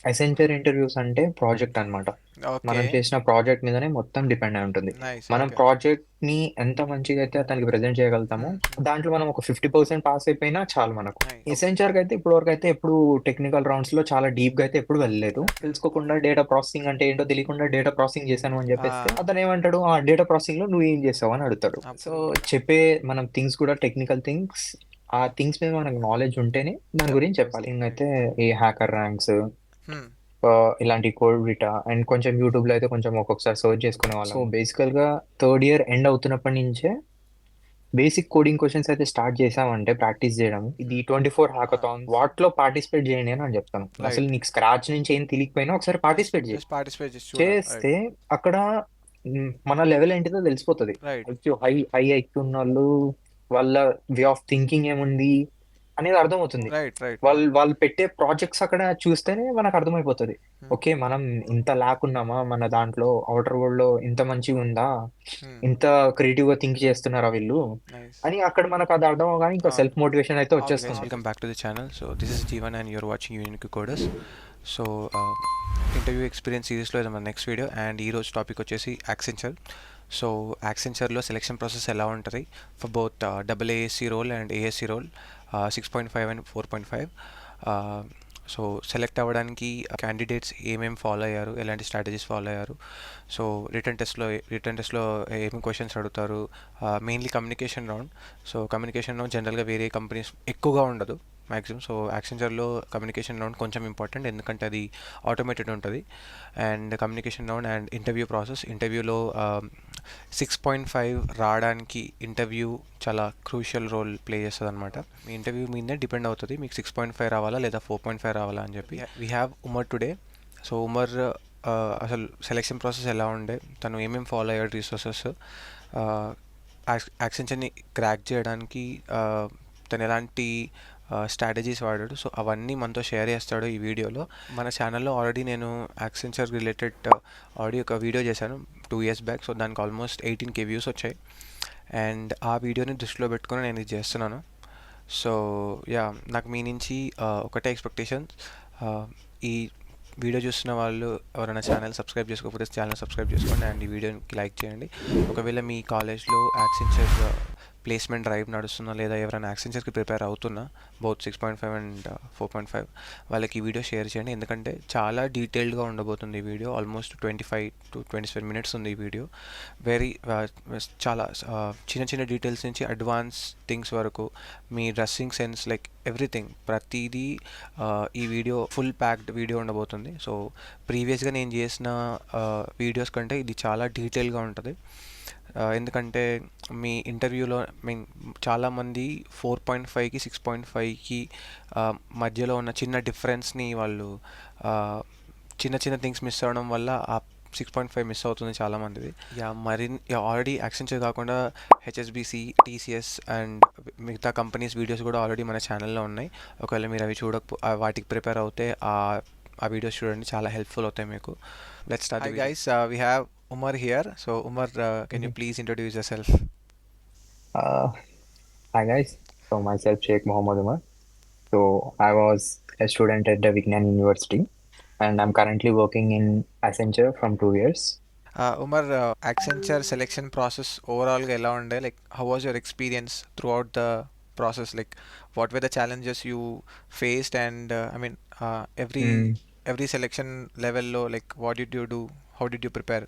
Accenture interviews అంటే project అన్నమాట. Okay. మనం చేసిన ప్రాజెక్ట్ మీదనే మొత్తం డిపెండ్ అయి ఉంటుంది. నైస్. మనం ఓకే. ప్రాజెక్ట్ ని ఎంత మంచిగా అయితే అతనికి ప్రెజెంట్ చేయగలుగుతామో, హ్మ్. హ్మ్. దాంట్లో మనం ఒక 50% పాస్ అయిపోయినా చాలు మనకు. నైస్. ఎసెంచర్‌కి అయితే ఇప్పటివరకు అయితే ఎప్పుడు టెక్నికల్ రౌండ్స్ లో చాలా డీప్ గా అయితే ఎప్పుడు వెళ్ళలేదు. హ్మ్. తెలుసుకోకుండా డేటా ప్రాసెసింగ్ అంటే ఏంటో తెలియకుండా డేటా ప్రాసెసింగ్ చేశాను అని చెప్పేస్తే ఆ! అతను ఏమంటాడు, ఆ డేటా ప్రాసెసింగ్ లో నువ్వు ఏం చేసావు అని అడుగుతాడు. సో అబ్బో! చెప్పే మనం థింగ్స్ కూడా టెక్నికల్ థింగ్స్, ఆ థింగ్స్ మీద మనకు నాలెడ్జ్ ఉంటేనే దాని గురించి చెప్పాలి. రైట్. అయితే ఈ హ్యాకర్ ర్యాంక్స్, హ్మ్. ఇలాంటి కోడ్ విటా అండ్ కొంచెం యూట్యూబ్ లో అయితే కొంచెం ఒక్కొక్కసారి సర్చ్ చేసుకునే వాళ్ళం. సో బేసికల్ గా థర్డ్ ఇయర్ ఎండ్ అవుతున్నప్పటి నుంచే బేసిక్ కోడింగ్ క్వశ్చన్స్ అయితే స్టార్ట్ చేసామంటే ప్రాక్టీస్ చేయడం. ఇది 24 హ్యాకథాన్ వాటిలో పార్టిసిపేట్ చేయండి అని చెప్తాను. అసలు రైట్. నీకు స్క్రాచ్ నుంచి ఏం తెలియకపోయినా ఒకసారి జస్ట్ పార్టిసిపేట్ చేయి. జస్ట్ పార్టిసిపేట్ చేసి చూడాలి. రైట్. చేస్తే అక్కడ మన లెవెల్ ఏంటిదో తెలిసిపోతుంది. Right. IQ high high IQ ఉన్న వాళ్ళు, వాళ్ళ వే ఆఫ్ థింకింగ్ ఏముంది అనేది అర్థమవుతుంది. రైట్. రైట్. వాళ్ళు పెట్టే ప్రాజెక్ట్స్ అక్కడ చూస్తేనే మనకు అర్థమైపోతుంది. హ్మ్. ఓకే, మనం ఇంత లాకున్నామా మన దాంట్లో, అవుటర్ వరల్డ్ లో ఇంత మంచిగా ఉందా, హ్మ్. ఇంత క్రియేటివ్ గా థింక్ చేస్తున్నారా వీళ్ళు నైస్. అని అక్కడ మనకు అది అర్థం అవగానే ఇంకా అవును. సెల్ఫ్ మోటివేషన్ అయితే Hey guys, వచ్చేస్తుంది. welcome back to the channel. So this is Jeevan and you're watching Unique Coders. So interview experience సిరీస్లో ఇది మన నెక్స్ట్ వీడియో అండ్ ఈ రోజు టాపిక్ వచ్చేసి యాక్సెంచర్. సో యాక్సెంచర్లో సెలెక్షన్ ప్రాసెస్ ఎలా ఉంటుంది for both double ASC role and ASC role 6.5 and 4.5. So select అవ్వడానికి క్యాండిడేట్స్ ఏమేమి ఫాలో అయ్యారు, ఎలాంటి స్ట్రాటజీస్ ఫాలో అయ్యారు, సో రిటర్న్ టెస్ట్లో ఏమేమి క్వశ్చన్స్ అడుగుతారు, mainly communication round. So communication round జనరల్గా వేరే కంపెనీస్ ఎక్కువగా ఉండదు మ్యాక్సిమం. సో యాక్సెంచర్లో కమ్యూనికేషన్ రౌండ్ కొంచెం ఇంపార్టెంట్ ఎందుకంటే అది ఆటోమేటెడ్ ఉంటుంది. And communication round and interview process. ఇంటర్వ్యూలో 6.5 రావడానికి ఇంటర్వ్యూ చాలా క్రూషియల్ రోల్ ప్లే చేస్తుంది అనమాట. మీ ఇంటర్వ్యూ మీదే డిపెండ్ అవుతుంది మీకు 6.5 రావాలా లేదా 4.5 రావాలా అని చెప్పి. We have Umar today. So Umar అసలు సెలెక్షన్ ప్రాసెస్ ఎలా ఉండే, తను ఏమేమి ఫాలో అయ్యాడు, రిసోర్సెస్, యాక్సెంచర్ని క్రాక్ చేయడానికి తను ఎలాంటి స్ట్రాటజీస్ వాడాడు, సో అవన్నీ మనతో షేర్ చేస్తాడు ఈ వీడియోలో. మన ఛానల్లో ఆల్రెడీ నేను యాక్సెంచర్ రిలేటెడ్ ఆడియో ఒక వీడియో చేశాను 2 years బ్యాక్. సో దానికి ఆల్మోస్ట్ 18K వ్యూస్ వచ్చాయి అండ్ ఆ వీడియోని దృష్టిలో పెట్టుకుని నేను ఇది చేస్తున్నాను. సో యా, నాకు మీ నుంచి ఒకటే ఎక్స్పెక్టేషన్, ఈ వీడియో చూస్తున్న వాళ్ళు ఎవరైనా ఛానల్ సబ్స్క్రైబ్ చేసుకోకపోతే ఛానల్ సబ్స్క్రైబ్ చేసుకోండి అండ్ ఈ వీడియోకి లైక్ చేయండి. ఒకవేళ మీ కాలేజ్లో యాక్సెంచర్ ప్లేస్మెంట్ డ్రైవ్ నడుస్తున్నా లేదా ఎవరైనా యాక్సెంచర్కి ప్రిపేర్ అవుతున్నా బౌత్ 6.5 అండ్ 4.5 వాళ్ళకి ఈ వీడియో షేర్ చేయండి ఎందుకంటే చాలా డీటెయిల్డ్గా ఉండబోతుంది ఈ వీడియో. ఆల్మోస్ట్ 25 to 27 minutes ఉంది ఈ వీడియో. వెరీ చాలా చిన్న చిన్న డీటెయిల్స్ నుంచి అడ్వాన్స్ థింగ్స్ వరకు, మీ డ్రెస్సింగ్ సెన్స్ లైక్ ఎవ్రీథింగ్ ప్రతిదీ ఈ వీడియో ఫుల్ ప్యాక్డ్ వీడియో ఉండబోతుంది. సో ప్రీవియస్గా నేను చేసిన వీడియోస్ కంటే ఇది చాలా డీటెయిల్గా ఉంటుంది ఎందుకంటే మీ ఇంటర్వ్యూలో మీన్ చాలామంది 4.5కి 6.5కి మధ్యలో ఉన్న చిన్న డిఫరెన్స్ని వాళ్ళు చిన్న చిన్న థింగ్స్ మిస్ అవ్వడం వల్ల ఆ 6.5 మిస్ అవుతుంది చాలామందిది. యా మరి ఆల్రెడీ యాక్సెంచర్ కాకుండా హెచ్ఎస్బిసి, టీసీఎస్ అండ్ మిగతా కంపెనీస్ వీడియోస్ కూడా ఆల్రెడీ మన ఛానల్లో ఉన్నాయి. ఒకవేళ మీరు అవి వాటికి ప్రిపేర్ అవుతే ఆ వీడియోస్ చూడండి, చాలా హెల్ప్ఫుల్ అవుతాయి మీకు. Let's start. Hi guys, we have Umar here. So Umar, can you Mhm. please introduce yourself? Uh, Hi guys, so myself Sheikh Mohammed Umar. So I was a student at the Vignan University and I'm currently working in Accenture from 2 years. Umar, Accenture selection process overall గా ఎలా ఉండే? Like, how was your experience throughout the process? Like, what were the challenges you faced? And I mean, Mm. every selection level లో, like, what did you do? How did you prepare?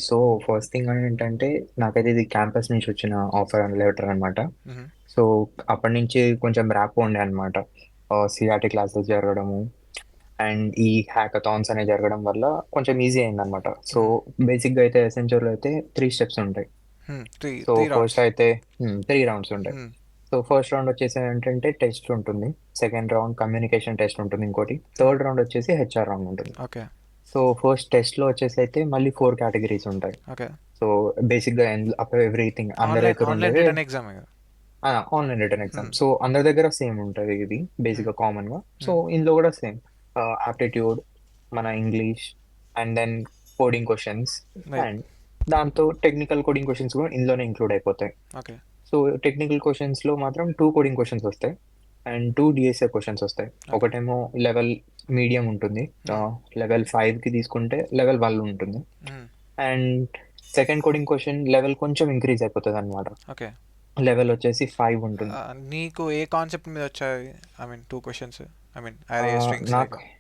So first thing ఏంటంటే నాకైతే ఇది campus నుంచి వచ్చిన offer and letter అనమాట. Mm-hmm. So అప్పటి నుంచి కొంచెం ర్యాప్ ఉండే అనమాట. సిఆర్టీ క్లాసెస్ జరగడము అండ్ ఈ హ్యాకథాన్స్ అనేవి జరగడం వల్ల కొంచెం ఈజీ అయింది అనమాట. So Mm-hmm. బేసిక్గా అయితే ఎసెన్షియల్ అయితే 3 steps ఉంటాయి. Hmm. Three so three first rounds. అయితే 3 rounds ఉంటాయి. Hmm. సో ఫస్ట్ రౌండ్ వచ్చేసి ఏంటంటే టెస్ట్ ఉంటుంది, సెకండ్ రౌండ్ కమ్యూనికేషన్ టెస్ట్ ఉంటుంది, ఇంకోటి Hmm. థర్డ్ రౌండ్ వచ్చేసి హెచ్ఆర్ రౌండ్ ఉంటుంది. Okay. సో ఫస్ట్ టెస్ట్ లో వచ్చేసి అయితే మళ్ళీ 4 కేటగిరీస్ ఉంటాయి. Okay. సో బేసిక్ గా ఎవ్రీథింగ్ అందరి దగ్గర Online ఉండేవి. written exam. Online written exam. Hmm. So అందరి దగ్గర సేమ్ ఉంటుంది ఇది బేసిక్ Hmm. గా కామన్ గా. So Hmm. ఇందులో కూడా సేమ్ ఆప్టిట్యూడ్, మన English and then coding questions Right. And దాంతో టెక్నికల్ కోడింగ్ క్వశ్చన్స్ కూడా ఇందులోనే ఇంక్లూడ్ అయిపోతాయి. Okay. సో టెక్నికల్ క్వశ్చన్స్ లో మాత్రం 2 కోడింగ్ క్వశ్చన్స్ వస్తాయి అండ్ 2 డిఎస్ఏ క్వశ్చన్స్ వస్తాయి. Okay. ఒకటేమో లెవెల్ మీడియం ఉంటుంది. లెవెల్ 5కి తీసుకుంటే లెవెల్ 1 ఉంటుంది. And second coding question level కొంచెం ఇంక్రీజ్ అయిపోతుంది అనమాట. ఓకే. లెవెల్ వచ్చేసి 5 ఉంటుంది. నీకు ఏ కాన్సెప్ట్ మీద వచ్చాయి? I mean 2 questions, I mean అరే స్ట్రింగ్స్ లైక్. నాకు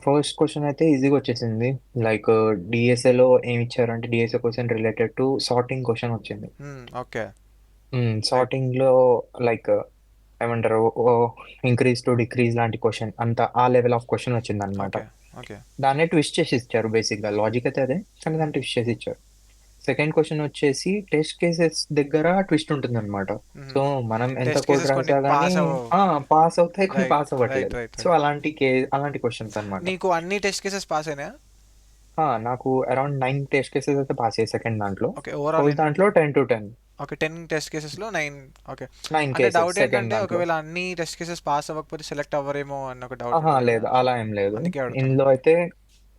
ఫస్ట్ క్వశ్చన్ అయితే ఈజీగా వచ్చేసింది. లైక్ డిఎస్ఏలో ఏమి ఇచ్చారంటే DSA question related to sorting question వచ్చింది. ఓకే. రైట్. సార్టింగ్ లో లైక్ ఏమంటారు, ఇంక్రీజ్ టు డిక్రీజ్ లాంటి క్వశ్చన్ అంత ఆ లెవెల్ ఆఫ్ క్వశ్చన్ వచ్చింది అనమాట. ఓకే. ఓకే. దాన్నే ట్విస్ట్ చేసి ఇచ్చారు. బేసిక్ గా లాజిక్ అయితే అదే, కానీ దాన్ని ట్విస్ట్ చేసి ఇచ్చారు. సెకండ్ క్వశ్చన్ వచ్చేసి టెస్ట్ కేసెస్ దగ్గర ట్విస్ట్ ఉంటుంది అనమాట. సో మనం ఎంత టెస్ట్ కోడ్ కేసెస్ కొన్ని రాసా కానీ పాస్ అవ్వవు. పాస్ అవుతాయి, కొన్ని రైట్, పాస్ రైట్, అవ్వట్లేదు. Right, so right. అలాంటి క్వశ్చన్స్ అనమాట. నీకు అన్ని టెస్ట్ కేసెస్ పాస్ అయినాయా? నాకు అరౌండ్ 9 టెస్ట్ కేసెస్ అయితే పాస్ అయ్యాయి సెకండ్ దాంట్లో. ఓకే. ఓవరాల్ ఫస్ట్ దాంట్లో 10 to 10. ఓకే. 10 టెస్ట్ కేసెస్లో 9. ఓకే. 9 అంటే కేసెస్ డౌట్ సెకండ్ ఏంటంటే దాంట్లో. ఒకవేళ అన్ని టెస్ట్ కేసెస్ పాస్ అవ్వకపోతే సెలెక్ట్ అవ్వరేమో అన్న ఒక డౌట్ ఆహా ఉంటుంది లేదు, కదా, సో అలా ఏం లేదు. అందుకే అడుగుతున్నా. ఇందులో అయితే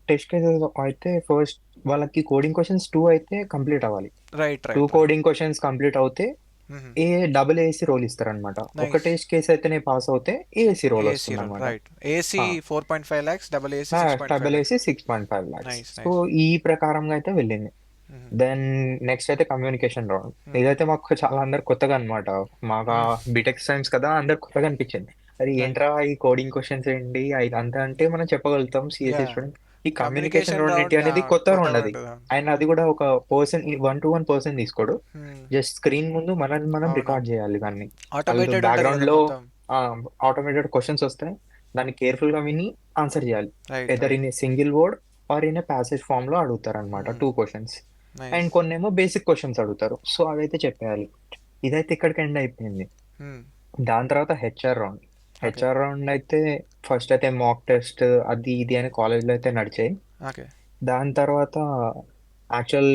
టెస్ట్ కేసెస్ అయితే ఫస్ట్ వాళ్ళకి కోడింగ్ క్వశ్చన్స్ 2 అయితే కంప్లీట్ అవ్వాలి. Right, 2 right, right. Coding questions complete అవుతే డబుల్ ఏసీ రోల్ ఇస్తారనమాట. ఒక నైస్. టెస్ట్ కేసు అయితేనే పాస్ అవుతే ఏసీ రోల్ ఏసీ వస్తుంది రోల్, అనమాట. Right. AC 4.5 lakhs, double AC double 6.5 lakhs. AC 6.5 lakhs. Nice, so nice. ఈ ప్రకారంగా అయితే వెళ్ళింది. దెన్ నెక్స్ట్ అయితే కమ్యూనికేషన్ రౌండ్. ఇదైతే మాకు చాలా అందరు కొత్తగా అనమాట. మాకు బీటెక్ టైమ్స్ కదా, అందరు కొత్తగా అనిపించింది. అది రైట్. ఏంట్రా ఈ కోడింగ్ క్వశ్చన్స్ ఏంటి ఇదంతా అంటే మనం చెప్పగలుగుతాం యా. CSC student. ఈ కమ్యూనికేషన్ కమ్యూనికేషన్ రౌండ్ ఏంటి రౌండ్ అనేది కొత్త రౌండ్ కొత్తగా అది. ఉంటుంది. అండ్ అది కూడా ఒక పర్సన్ 1 to 1 పర్సన్ తీసుకోడు. జస్ట్ స్క్రీన్ ముందు మనం అవును. రికార్డ్ చేయాలి దాన్ని. వాళ్ళు ఆటోమేటెడ్ ఉంటుంది బ్యాక్గ్రౌండ్ కదా లో మొత్తం. ఆటోమేటెడ్ క్వశ్చన్స్ వస్తాయి. దాన్ని కేర్ఫుల్ గా విని ఆన్సర్ చేయాలి. Right, either right. In a single word or in a passage form లో అడుగుతారు అనమాట 2 క్వశ్చన్స్. And nice. కొన్నేమో బేసిక్ క్వశ్చన్స్ అడుగుతారు. సో అవైతే చెప్పేయాలి. ఇదైతే ఇక్కడికి ఎండ్ అయిపోయింది. దాని తర్వాత HR round. Okay. HR round అయితే ఫస్ట్ అయితే మాక్ టెస్ట్ అది ఇది అని కాలేజ్లో అయితే నడిచాయి. ఓకే. దాని తర్వాత యాక్చువల్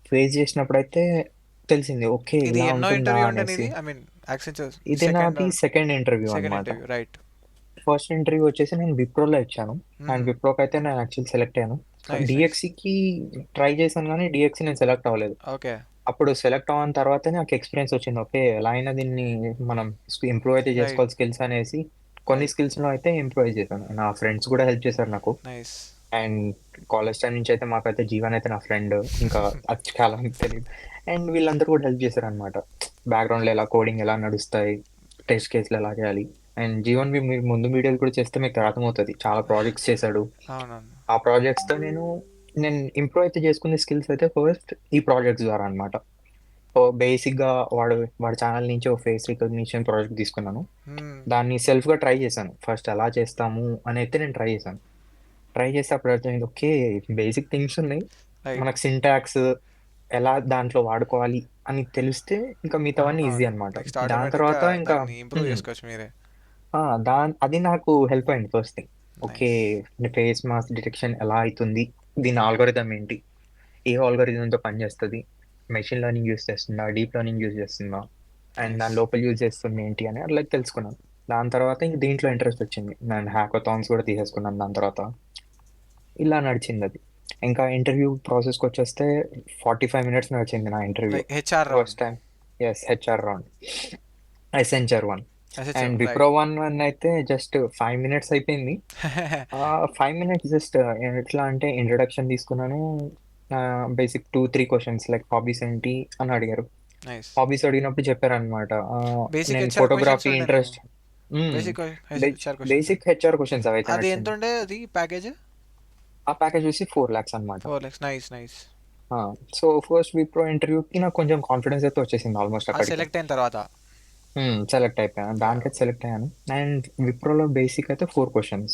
ఫేస్ చేసినప్పుడు అయితే తెలిసింది, ఓకే ఇది ఇలా ఎన్నో ఉంటుందా ఇంటర్వ్యూ ఉండే అనేసి. నీది? ఐ మీన్ యాక్సెంచర్ ఇది సెకండ్ నాది సెకండ్ ఇంటర్వ్యూ సెకండ్ అనమాట. Interview, right. ఫస్ట్ ఇంటర్వ్యూ వచ్చేసి నేను విప్రోలో ఇచ్చాను. అండ్ విప్రోకి అయితే నేను యాక్చువల్ సెలెక్ట్ అయ్యాను. Nice, nice. డిఎక్సికి ట్రై చేశాను కానీ డిఎక్సి నేను సెలెక్ట్ అవ్వలేదు. ఓకే. అప్పుడు సెలెక్ట్ అవ్వన తర్వాత నాకు ఎక్స్పీరియన్స్ వచ్చింది. ఓకే ఎలా అయినా దీన్ని మనం ఇంప్రూవ్ అయితే రైట్, చేసుకోవాలి స్కిల్స్ అనేసి. కొన్ని రైట్. స్కిల్స్ లో అయితే ఇంప్రూవ్ చేశాను. నా ఫ్రెండ్స్ కూడా హెల్ప్ చేశారు నాకు. నైస్. అండ్ కాలేజ్ టైం నుంచి అయితే మాకైతే జీవన్ అయితే నా ఫ్రెండ్, ఇంకా అది చాలా మందికి తెలియదు. అండ్ వీళ్ళందరూ కూడా హెల్ప్ చేశారు అనమాట. బ్యాక్గ్రౌండ్లో ఎలా కోడింగ్ ఎలా నడుస్తాయి, టెస్ట్ కేసులు ఎలా చేయాలి. అండ్ జీవన్ మీరు ముందు వీడియోలు కూడా చేస్తే మీకు అర్థమవుతుంది. చాలా ప్రాజెక్ట్స్ చేశాడు. అవునవును. ఆ ప్రాజెక్ట్స్ తో నేను ఇంప్రూవ్ అయితే చేసుకునే స్కిల్స్ అయితే ఫస్ట్ ఈ ప్రాజెక్ట్స్ ద్వారా అనమాట. సో బేసిక్ గా వాడి ఛానల్ నుంచి ఒక ఫేస్ రికగ్నిషన్ ప్రాజెక్ట్ తీసుకున్నాను. దాన్ని సెల్ఫ్ గా ట్రై చేశాను. ఫస్ట్ ఎలా చేస్తాము అని అయితే నేను ట్రై చేస్తే అప్పుడు అర్థమైంది, ఓకే బేసిక్ థింగ్స్ ఉన్నాయి, రైట్. మనకు సింటాక్స్ ఎలా దాంట్లో వాడుకోవాలి అని తెలిస్తే ఇంకా మిగతావన్నీ ఈజీ అనమాట. నెక్స్ట్ దాని ఆటోమేటిక్గా తర్వాత ఇంకా దాన్ని ఇంప్రూవ్ చేసుకోవచ్చు మీరే. అది నాకు హెల్ప్ అయింది first thing. Okay nice. Face mask detection ఎలా అవుతుంది, దీని ఆల్గోరిథం ఏంటి, ఏ ఆల్గోరిథంతో పనిచేస్తుంది, మెషిన్ లెర్నింగ్ యూజ్ చేస్తుందా, డీప్ లెర్నింగ్ యూజ్ చేస్తుందా, అండ్ నైస్. దాని లోపల యూజ్ చేస్తుంది ఏంటి అని అట్లా తెలుసుకున్నాను. దాని తర్వాత ఇంక దీంట్లో ఇంట్రెస్ట్ వచ్చింది. నేను హ్యాకథాన్స్ కూడా తీసేసుకున్నాను దాని తర్వాత. ఇలా నడిచింది అది. ఇంకా ఇంటర్వ్యూ ప్రాసెస్కి వచ్చేస్తే 45 minutes నడిచింది నా interview like HR first round. Time. Yes, HR round, Accenture 1. And yes HR, Wipro right. 1 అయితే జస్ట్ 5 minutes అయిపోయింది. 5 minutes జస్ట్ ఎట్లా అంటే ఇంట్రడక్షన్ తీసుకున్నాను. బేసిక్ 2-3 క్వశ్చన్స్ లైక్ హాబీస్ ఏంటి అని అడిగారు. నైస్. హాబీస్ అడిగినప్పుడు చెప్పారనమాట, బేసిక్ నేను హెచ్ఆర్ క్వశ్చన్స్ ఫోటోగ్రఫీ ఉండేనేమో. Interest. Basic HR questions. Basic HR questions అవైతే అది ఎంత నడిచింది. ఉండే అది ప్యాకేజ్? ఆ ప్యాకేజ్ చూసి 4 lakhs అనమాట. 4 lakhs. Nice, nice. So first Wipro ఇంటర్వ్యూకి నాకు కొంచెం కాన్ఫిడెన్స్ అయితే వచ్చేసింది ఆల్మోస్ట్ అది అక్కడికి. సెలెక్ట్ అయిన తర్వాత. సెలెక్ట్ అయిపోయాను, దానికైతే సెలెక్ట్ అయ్యాను. అండ్ విప్రోలో బేసిక్ అయితే 4 questions.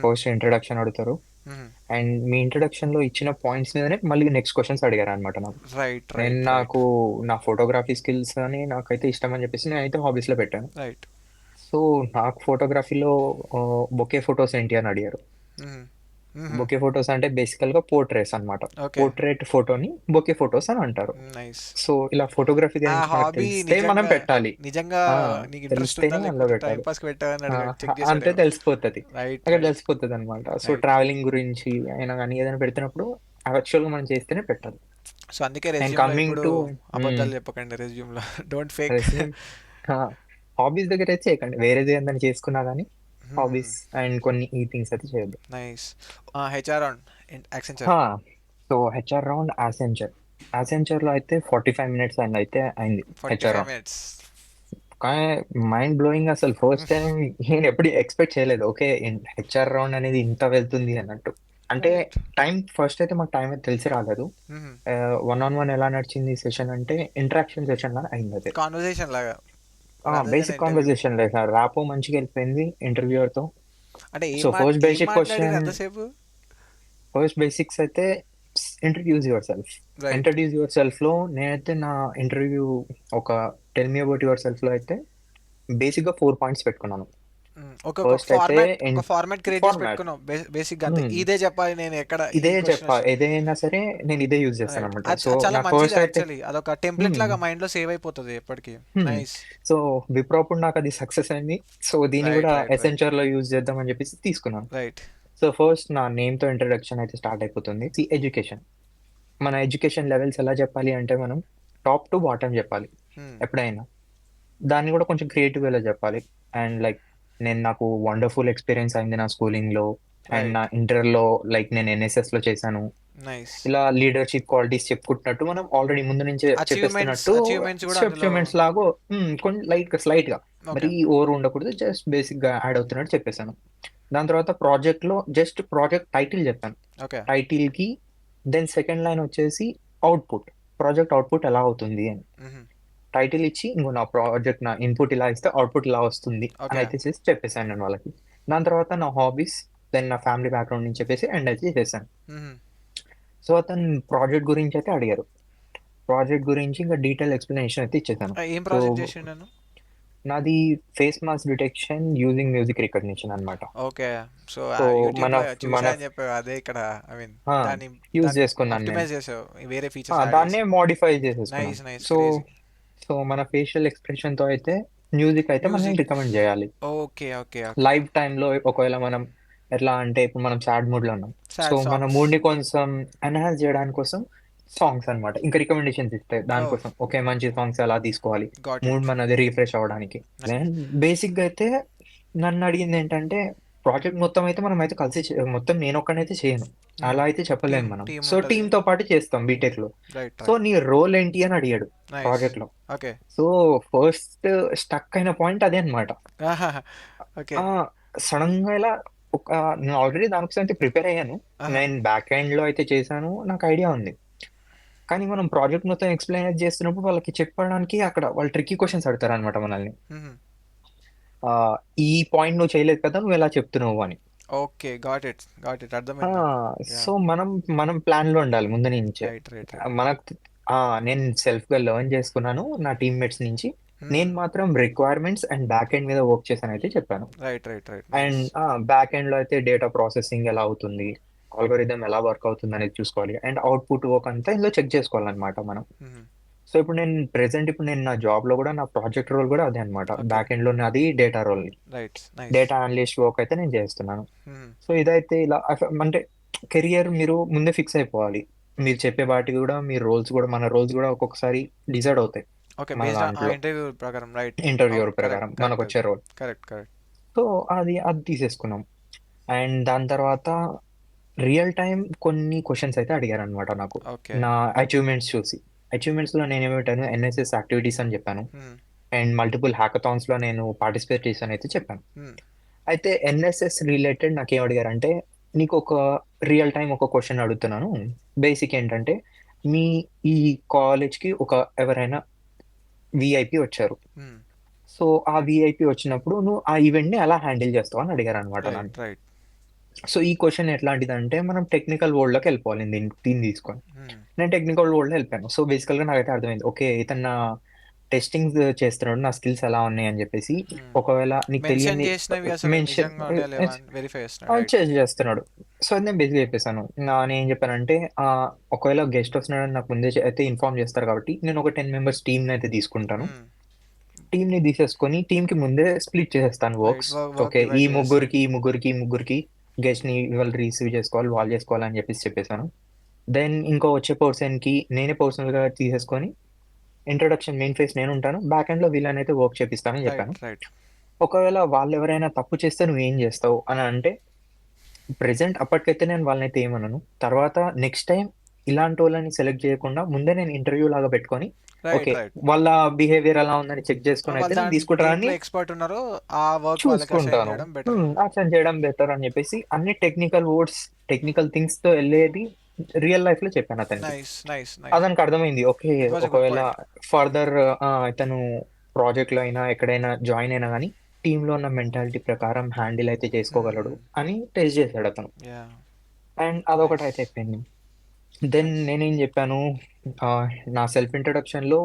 ఫస్ట్ ఇంట్రడక్షన్ అడుగుతారు. అండ్ మీ ఇంట్రడక్షన్ లో ఇచ్చిన పాయింట్స్ మీదనే మళ్ళీ నెక్స్ట్ క్వశ్చన్స్ అడిగారు అనమాట నాకు. రైట్, నేను రైట్, రైట్, నాకు నా ఫోటోగ్రఫీ స్కిల్స్ అని నాకైతే ఇష్టం అని చెప్పేసి నేనైతే హాబీస్ లో పెట్టాను. రైట్. సో నాకు ఫోటోగ్రఫీలో బొకే ఫొటోస్ ఏంటి అని అడిగారు. బొకే ఫొటోస్ అంటే బేసికల్ గా పోర్ట్రేట్స్ అన్నమాట. ఓకే. పోర్ట్రేట్ ఫోటోని బొకే ఫొటోస్ అని అంటారు. నైస్. సో ఇలా ఫోటోగ్రఫీ ఆ గురించి మనకు హాబీ తెలిస్తే మనం నిజంగా పెట్టాలి. నిజంగా ఆ, నీకు ఇంట్రెస్ట్ ఉందా తెలిస్తేనే అందులో లేకపోతే టైం పెట్టాలి. పాస్ కి పెట్టావని చెక్ అంతే చేసాడేమో. తెలిసిపోతుంది, రైట్, అక్కడ రైట్, తెలిసిపోతుంది అనమాట. So right. ట్రావెలింగ్ గురించి అయినా కానీ ఏదైనా పెడుతున్నప్పుడు యాక్చువల్ గా మనం చేస్తేనే పెట్టాలి. సో అందుకే అండ్ రెజ్యూమ్ లో కమింగ్ ఇప్పుడు టు అబద్ధాలు చెప్పకండి. రెజ్యూమ్ లో డోంట్ ఫేక్. రెస్యూమ్, హాబీస్ దగ్గర అయితే చేయకండి, వేరేది ఏదైనా చేసుకున్నా కానీ హాబీస్ అండ్ కొన్ని ఈ థింగ్స్ అయితే చేయొద్దు. Nice. HR on Accenture. So HR round యాసెంచర్లో అయితే 45 minutes అండ్ అయితే అయింది forty HR five round. Minutes కానీ మైండ్ బ్లోయింగ్, అసలు ఫస్ట్ టైం నేను ఎప్పుడు ఎక్స్పెక్ట్ చేయలేదు. ఓకే, హెచ్ఆర్ రౌండ్ అనేది ఇంత వెళ్తుంది అన్నట్టు. అంటే రైట్. టైం ఫస్ట్ అయితే మాకు టైం అయితే తెలిసి రాలేదు. 1-on-1 ఎలా నడిచింది సెషన్ అంటే ఇంటరాక్షన్ సెషన్ లా అయింది అది. కాన్వర్సేషన్ లాగా rather than basic interview. Conversation లేదు సార్, ర్యాపో మంచిగా వెళ్ళిపోయింది ఇంటర్వ్యూయర్ తో. అంటే సో ఫస్ట్ ఏం బేసిక్ మాట్లాడారు క్వశ్చన్, అంతసేపు? ఫస్ట్ బేసిక్స్ అయితే introduce your self. Right. Introduce your self లో నేనైతే నా ఇంటర్వ్యూ ఒక tell me about your self లో అయితే బేసిక్ గా 4 points పెట్టుకున్నాను. ఒక ఫస్ట్ అయితే ఫార్మాట్ క్రియేట్ చేసి ఫార్మాట్ పెట్టుకున్నాం బేసిక్ గా. అంతే, ఇదే చెప్పాలి నేను ఎక్కడ ఇదే ఈ క్వశ్చన్ చెప్పా, ఏదైనా సరే నేను ఇదే యూజ్ చేస్తాను రైట్. అనమాట. అది సో చాలా నా మంచిది ఫస్ట్ అయితే యాక్చువల్లీ. అదొక టెంప్లెట్ లాగా మైండ్ లో సేవ్ అయిపోతుంది ఎప్పటికీ. నైస్. సో విప్రో అప్పుడు నాకు అది సక్సెస్ అయింది. సో దీన్ని రైట్ కూడా రైట్ రైట్ ఎసెంచర్ లో యూజ్ చేద్దాం అని చెప్పేసి తీసుకున్నాను. రైట్. సో ఫస్ట్ నా నేమ్ తో ఇంట్రడక్షన్ అయితే స్టార్ట్ అయిపోతుంది. ఎడ్యుకేషన్, మన ఎడ్యుకేషన్ లెవెల్స్ ఎలా చెప్పాలి అంటే మనం టాప్ టు బాటమ్ చెప్పాలి ఎప్పుడైనా. దాన్ని కూడా కొంచెం క్రియేటివ్ వేలో చెప్పాలి. అండ్ లైక్ నాకు వండర్ఫుల్ ఎక్స్పీరియన్స్ అయింది నా స్కూలింగ్ లో అండ్ నా రైట్. ఇంటర్ లో. లైక్ నేను ఎన్ఎస్ఎస్ లో చేశాను. నైస్. ఇలా లీడర్షిప్ క్వాలిటీస్ చెప్పుకుంటున్నట్టు మనం ఆల్రెడీ ముందు నుంచే చెప్పేస్తున్నట్టు అచీవ్మెంట్స్ కూడా అందులో. అచీవ్మెంట్స్ లాగా కొంచెం స్లైట్ గా, ఓకే. మరి ఓవర్ ఉండకూడదు, జస్ట్ బేసిక్ గా యాడ్ అవుతున్నట్టు చెప్పేశాను. దాని తర్వాత ప్రాజెక్ట్ లో జస్ట్ ప్రాజెక్ట్ టైటిల్ చెప్పాను, ఓకే. టైటిల్ కి. దెన్ సెకండ్ లైన్ వచ్చేసి అవుట్పుట్, ప్రాజెక్ట్ అవుట్పుట్ ఎలా అవుతుంది అని టైటిల్ ఇచ్చి, ఇంకో నా ప్రాజెక్ట్ నా ఇన్పుట్ ఇలా ఇస్తే అవుట్పుట్ ఇలా వస్తుంది అని ఓకే. అయితే చేసి చెప్పేశాను నేను వాళ్ళకి. దాని తర్వాత నా హాబీస్, దెన్ నా ఫ్యామిలీ బ్యాక్గ్రౌండ్ నుంచి చెప్పేసి ఎండ్ అయితే చేశాను. సో అతను ప్రాజెక్ట్ గురించి అయితే అడిగారు. ప్రాజెక్ట్ గురించి ఇంకా డీటెయిల్ ఎక్స్ప్లెనేషన్ అయితే ఇచ్చేసాను. ఏం సో ప్రాజెక్ట్ చేసిండు? నాది face mask detection using music recognition అనమాట. ఓకే. సో సో యూట్యూబ్ మన లో మన చూసా అని చెప్పావు, అదే ఇక్కడ ఐ మీన్ దాన్ని యూజ్ దాన్ని చేసుకున్నాను నేను. ఆప్టిమైజ్ చేసావు, వేరే ఫీచర్స్ యాడ్ దాన్నే చేసి. మోడిఫై చేసేసుకున్నాను. Nice nice, so crazy. So మన ఫేషియల్ ఎక్స్ప్రెషన్ తో అయితే మ్యూజిక్ అయితే మనం మ్యూజిక్. రికమెండ్ చేయాలి. Okay okay okay. లైవ్ టైంలో ఒకవేళ మనం ఎట్లా అంటే ఇప్పుడు మనం సాడ్ మూడ్ లో ఉన్నాం, సో సాడ్ మన సాంగ్స్. మూడ్ ని కొంచెం ఎన్హాన్స్ చేయడానికి కోసం సాంగ్స్ అన్నమాట ఇంకా రికమెండేషన్స్ ఇస్తాయి ఓ, దానికోసం. ఓకే, మంచి సాంగ్స్ ఎలా తీసుకోవాలి గాట్ మూడ్ ఇట్. మనది రీఫ్రెష్ అవ్వడానికి. బేసిక్ గా అయితే నన్ను అడిగింది ఏంటంటే, ప్రాజెక్ట్ మొత్తం అయితే మనం అయితే కలిసి మొత్తం నేను ఒక్కనైతే చేయను, అలా అయితే చెప్పలేము టీమ్ మనం. టీమ్ సో ఉంటుంది. టీమ్ తో పాటు చేస్తాం బీటెక్ లో. Right so right. నీ రోల్ ఏంటి అని అడిగాడు నైస్. ప్రాజెక్ట్ లో. ఓకే. సో ఫస్ట్ స్టక్ అయిన పాయింట్ అదే అనమాట. ఓకే. సడన్ గా ఇలా ఒక, నేను ఆల్రెడీ దానికోసం అయితే ప్రిపేర్ అయ్యాను. నేను బ్యాక్ ఎండ్ లో అయితే చేశాను, నాకు ఐడియా ఉంది. కానీ మనం ప్రాజెక్ట్ మొత్తం ఎక్స్ప్లెయిన్ చేస్తున్నప్పుడు వాళ్ళకి చెప్పడానికి అక్కడ వాళ్ళు ట్రిక్కీ క్వశ్చన్స్ అడతారు అనమాట మనల్ని. ఆ, ఈ పాయింట్ నువ్వు చేయలేదు కదా, నువ్వు ఎలా చెప్తున్నావు అని. Okay, got it got it, అర్థమైంది నాకు. యా. సో మనం మనం ప్లాన్ లో ఉండాలి ముందు నుంచే. Right right right. మనకు నేను సెల్ఫ్ గా లెర్న్ చేసుకున్నాను నా టీమ్మేట్స్ నుంచి. నేను మాత్రం రిక్వైర్మెంట్స్ అండ్ బ్యాక్ ఎండ్ మీద వర్క్ చేశాను అయితే చెప్పాను. Right right right. And nice. Back end లో అయితే డేటా ప్రాసెసింగ్ ఎలా అవుతుంది, ఆల్గోరిథం ఎలా వర్క్ అవుతుంది అనేది చూసుకోవాలి. అండ్ అవుట్పుట్ వర్క్ అంతా ఇందులో చెక్ చేసుకోవాలన్నమాట మనం. సో ఇప్పుడు నేను నా జాబ్ లో కూడా నా ప్రాజెక్ట్ రోల్ కూడా అదే అనమాట. Okay. బ్యాక్ ఎండ్ లో నాది data role, right. Nice. Data analyst work అయితే నేను చేస్తున్నాను. సో ఇదైతే ఇలా అంటే కెరియర్ మీరు ముందే ఫిక్స్ అయిపోవాలి. మీరు చెప్పే వాటికి కూడా మీ రోల్స్ కూడా, మన రోల్స్ కూడా ఒక్కొక్కసారి డిసైడ్ అవుతాయి ఓకే, మన బేస్డ్ ఆ దాంట్లో ఇంటర్వ్యూ ప్రకారం. రైట్. ఇంటర్వ్యూ అవును, ప్రకారం కరెక్ట్ మనకు కరెక్ట్ వచ్చే రోల్. Correct correct. సో అది అది తీసేసుకున్నాం. అండ్ దాని తర్వాత రియల్ టైం కొన్ని క్వశ్చన్స్ అయితే అడిగారు అనమాట నాకు, ఓకే. నా అచీవ్మెంట్స్ చూసి. అచీవ్మెంట్స్ లో నేను ఏమిటాను, ఎన్ఎస్ఎస్ యాక్టివిటీస్ అని చెప్పాను. అండ్ మల్టిపుల్ హ్యాకథాన్స్ లో నేను పార్టిసిపేట్ చేశాను అయితే చెప్పాను. అయితే ఎన్ఎస్ఎస్ రిలేటెడ్ నాకు ఏం అడిగారంటే, నీకు ఒక రియల్ టైం ఒక క్వశ్చన్ అడుగుతున్నాను. బేసిక్ ఏంటంటే, మీ ఈ కాలేజ్ కి ఒక ఎవరైనా విఐపి వచ్చారు. సో ఆ విఐపి వచ్చినప్పుడు నువ్వు ఆ ఈవెంట్ ని ఎలా హ్యాండిల్ చేస్తావు అని అడిగారు అనమాట నన్ను. Right right. సో ఈ క్వశ్చన్ ఎట్లాంటిదంటే, మనం టెక్నికల్ వరల్డ్ లోకి వెళ్ళిపోవాలి. దీన్ని తీసుకొని నేను టెక్నికల్ వరల్డ్ లో వెళ్ళిపోయాను. సో బేసికల్ గా నాకైతే అర్థమైంది, ఓకే ఇతను టెస్టింగ్ చేస్తున్నాడు, నా స్కిల్స్ ఎలా ఉన్నాయి అని చెప్పేసి. ఒకవేళ నీకు మెన్షన్ తెలియని చేసినవి అసలు మెన్షన్ నిజంగా ఉన్నాయా లేవా అని వెరిఫై చేస్తున్నాడు. రైట్. చేస్తున్నాడు. సో అది నేను బేసిక్ చెప్పేసాను. నేను ఏం చెప్పానంటే, ఒకవేళ గెస్ట్ వస్తున్నాడని నాకు ముందే అయితే ఇన్ఫార్మ్ చేస్తారు కాబట్టి నేను ఒక 10 members టీమ్ అయితే తీసుకుంటాను. టీమ్ ని తీసేసుకొని టీమ్ కి ముందే స్ప్లిట్ చేసేస్తాను వర్క్స్. వర్క్ ఓకే, ఈ డివైడ్ చేస్తారు. ముగ్గురికి గెస్ట్ ని వాళ్ళు రిసీవ్ చేసుకోవాలి, వాళ్ళు చేసుకోవాలి అని చెప్పేసాను. దెన్ ఇంకో వచ్చే పర్సన్ కి నేనే పర్సనల్ గా తీసేసుకొని ఇంట్రొడక్షన్ మెయిన్ ఫేస్ నేను ఉంటాను, బ్యాక్ ఎండ్ లో వీళ్ళని అయితే వర్క్ చేపిస్తానని చెప్పాను. Right right. ఒకవేళ వాళ్ళెవరైనా తప్పు చేస్తే నువ్వేం జేస్తావు అని అంటే, ప్రెజెంట్ అప్పటికైతే నేను వాళ్ళనైతే ఏమనను. తర్వాత నెక్స్ట్ టైమ్ ఇలాంటోళ్ళని సెలెక్ట్ జేయకుండా ముందే నేను ఇంటర్వ్యూ లాగా పెట్టుకొని, రైట్, ఓకే. రైట్. వాళ్ళ బిహేవియర్ ఎలా ఉందని చెక్ జేసుకొనైతే వాళ్ళు నేను దేంట్లో తీసుకుంటానని ఎక్స్‌పర్ట్ ఉన్నారో ఆ వర్క్ వాళ్ళకి అసైన్ చూసుకుంటాను. చేయడం బెటర్. యాక్షన్ చేయడం బెటర్ అని జెప్పేసి అన్ని టెక్నికల్ వర్డ్స్, టెక్నికల్ థింగ్స్‌తో ఎళ్ళేది రియల్ లైఫ్‌లో చెప్పానతనికి. Nice, nice, nice. అతనికి అర్థమైంది. Okay. It was a good ఒకవేళ పాయింట్. ఫర్దర్ ఇతను ప్రాజెక్ట్‌లో అయినా, ఎక్కడైనా జాయిన్ అయినా గానీ, టీమ్‌లో ఉన్న మెంటాలిటీ ప్రకారం హ్యాండిల్ అయితే చేసుకోగలడు హ్మ్. అని టెస్ట్ చేసాడతను. యాహ్! అండ్ నైస్, అదొకటైతే అయిపోయింది. Then nice. నేనేం జెప్పాను, నా సెల్ఫ్ ఇంట్రడక్షన్‌లో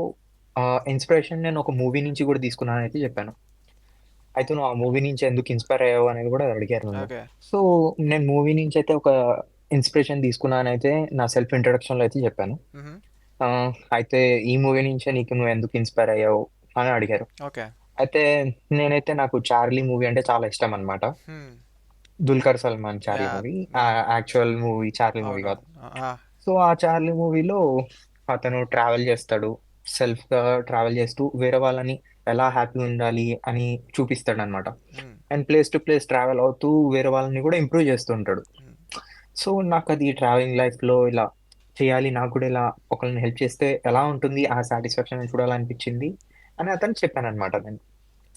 ఇన్‌స్పిరేషన్ నేను ఒక మూవీ నుంచి గూడా తీసుకున్నాననైతే జెప్పాను. అయితే నువ్వు ఆ మూవీ నుంచి ఎందుకు ఇన్‌స్పైర్ అయ్యావు అనేది గూడా అడిగారు నన్ను. ఓకే. సో, నేను మూవీ నుంచయితే ఒక ఇన్‌స్పిరేషన్ తీసుకున్నాననైతే నా సెల్ఫ్ ఇంట్రడక్షన్‌లో అయితే జెప్పాను. హుహు. అయితే ఈ మూవీ నుంచే నీకు నువ్వెందుకు ఇన్‌స్పైర్ అయ్యావు అని అడిగారు. ఓకే. అయితే నేనైతే నాకు 'చార్లీ' మూవీ అంటే చాలా ఇష్టమనమాట. హ్మ్. 'Dulquer Salman' 'Charlie' yeah! Movie. హ్మ్. యాక్చువల్ మూవీ 'చార్లీ' మూవీ అవునవును. గాదు. ఆ! సో, ఆ 'చార్లీ' మూవీలో అతను ట్రావెల్ చేస్తాడు. సెల్ఫ్‌గా ట్రావెల్ చేస్తూ వేరే వాళ్ళని ఎలా హ్యాపీగుండాలి అని చూపిస్తాడనమాట. హ్మ్. And place to place travel అవుతూ వేరే వాళ్ళని గూడా ఇంప్రూవ్ చేస్తూ ఉంటాడు. హ్మ్. సో, నాకది ట్రావెలింగ్ లైఫ్‌లో ఇలా చేయాలి, నాకు కూడా ఇలా ఒకళ్ళని హెల్ప్ చేస్తే ఎలా ఉంటుంది, ఆ సాటిస్ఫాక్షన్ చూడాలనిపిచ్చింది అని అతనికి చెప్పాననమాట నేను.